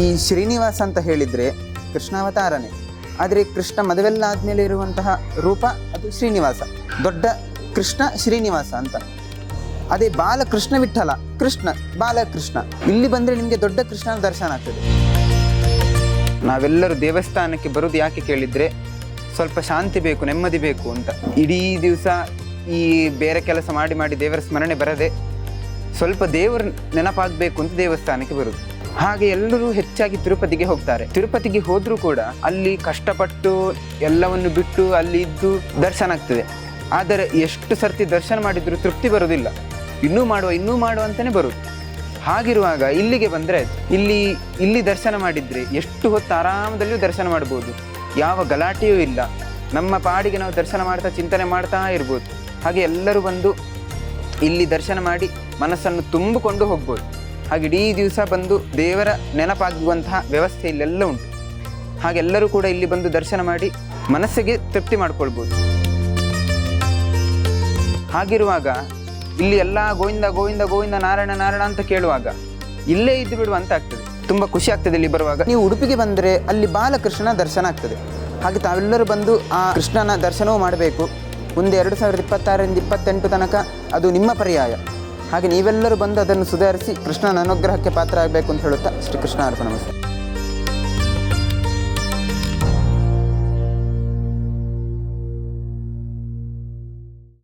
ಈ ಶ್ರೀನಿವಾಸ ಅಂತ ಹೇಳಿದರೆ ಕೃಷ್ಣಾವತಾರನೇ. ಆದರೆ ಕೃಷ್ಣ ಮದುವೆಲ್ಲ ಆದಮೇಲೆ ಇರುವಂತಹ ರೂಪ ಅದು ಶ್ರೀನಿವಾಸ, ದೊಡ್ಡ ಕೃಷ್ಣ ಶ್ರೀನಿವಾಸ ಅಂತ. ಅದೇ ಬಾಲಕೃಷ್ಣ ವಿಠಲ, ಕೃಷ್ಣ ಬಾಲಕೃಷ್ಣ. ಇಲ್ಲಿ ಬಂದರೆ ನಿಮಗೆ ದೊಡ್ಡ ಕೃಷ್ಣನ ದರ್ಶನ ಆಗ್ತದೆ. ನಾವೆಲ್ಲರೂ ದೇವಸ್ಥಾನಕ್ಕೆ ಬರೋದು ಯಾಕೆ ಕೇಳಿದರೆ ಸ್ವಲ್ಪ ಶಾಂತಿ ಬೇಕು, ನೆಮ್ಮದಿ ಬೇಕು ಅಂತ. ಇಡೀ ದಿವಸ ಈ ಬೇರೆ ಕೆಲಸ ಮಾಡಿ ಮಾಡಿ ದೇವರ ಸ್ಮರಣೆ ಬರದೆ ಸ್ವಲ್ಪ ದೇವರ ನೆನಪಾಗಬೇಕು ಅಂತ ದೇವಸ್ಥಾನಕ್ಕೆ ಬರೋದು. ಹಾಗೆ ಎಲ್ಲರೂ ಹೆಚ್ಚಾಗಿ ತಿರುಪತಿಗೆ ಹೋಗ್ತಾರೆ. ತಿರುಪತಿಗೆ ಹೋದರೂ ಕೂಡ ಅಲ್ಲಿ ಕಷ್ಟಪಟ್ಟು ಎಲ್ಲವನ್ನು ಬಿಟ್ಟು ಅಲ್ಲಿ ಇದ್ದು ದರ್ಶನ ಆಗ್ತದೆ. ಆದರೆ ಎಷ್ಟು ಸರ್ತಿ ದರ್ಶನ ಮಾಡಿದರೂ ತೃಪ್ತಿ ಬರೋದಿಲ್ಲ. ಇನ್ನೂ ಮಾಡುವ ಅಂತಲೇ ಬರೋದು. ಹಾಗಿರುವಾಗ ಇಲ್ಲಿಗೆ ಬಂದರೆ ಇಲ್ಲಿ ದರ್ಶನ ಮಾಡಿದರೆ ಎಷ್ಟು ಹೊತ್ತು ಆರಾಮದಲ್ಲಿಯೂ ದರ್ಶನ ಮಾಡ್ಬೋದು. ಯಾವ ಗಲಾಟೆಯೂ ಇಲ್ಲ. ನಮ್ಮ ಪಾಡಿಗೆ ನಾವು ದರ್ಶನ ಮಾಡ್ತಾ ಚಿಂತನೆ ಮಾಡ್ತಾ ಇರ್ಬೋದು. ಹಾಗೆ ಎಲ್ಲರೂ ಬಂದು ಇಲ್ಲಿ ದರ್ಶನ ಮಾಡಿ ಮನಸ್ಸನ್ನು ತುಂಬಿಕೊಂಡು ಹೋಗ್ಬೋದು. ಹಾಗೆ ಇಡೀ ದಿವಸ ಬಂದು ದೇವರ ನೆನಪಾಗುವಂತಹ ವ್ಯವಸ್ಥೆ ಇಲ್ಲೆಲ್ಲ ಉಂಟು. ಹಾಗೆಲ್ಲರೂ ಕೂಡ ಇಲ್ಲಿ ಬಂದು ದರ್ಶನ ಮಾಡಿ ಮನಸ್ಸಿಗೆ ತೃಪ್ತಿ ಮಾಡ್ಕೊಳ್ಬೋದು. ಹಾಗಿರುವಾಗ ಇಲ್ಲಿ ಎಲ್ಲ ಗೋವಿಂದ ಗೋವಿಂದ ಗೋವಿಂದ ನಾರಾಯಣ ನಾರಾಯಣ ಅಂತ ಕೇಳುವಾಗ ಇಲ್ಲೇ ಇದ್ದು ಬಿಡುವ ಅಂತ ಆಗ್ತದೆ. ತುಂಬ ಖುಷಿ ಆಗ್ತದೆ ಇಲ್ಲಿ ಬರುವಾಗ. ನೀವು ಉಡುಪಿಗೆ ಬಂದರೆ ಅಲ್ಲಿ ಬಾಲಕೃಷ್ಣನ ದರ್ಶನ ಆಗ್ತದೆ. ಹಾಗೆ ತಾವೆಲ್ಲರೂ ಬಂದು ಆ ಕೃಷ್ಣನ ದರ್ಶನವೂ ಮಾಡಬೇಕು. ಮುಂದೆ 2026ರಿಂದ 2028 ತನಕ ಅದು ನಿಮ್ಮ ಪರ್ಯಾಯ. ಹಾಗೆ ನೀವೆಲ್ಲರೂ ಬಂದು ಅದನ್ನು ಸುಧಾರಿಸಿ ಕೃಷ್ಣನ ಅನುಗ್ರಹಕ್ಕೆ ಪಾತ್ರ ಆಗಬೇಕು ಅಂತ ಹೇಳುತ್ತಾ ಶ್ರೀಕೃಷ್ಣ ಅರ್ಪಣಮಸ್ತು.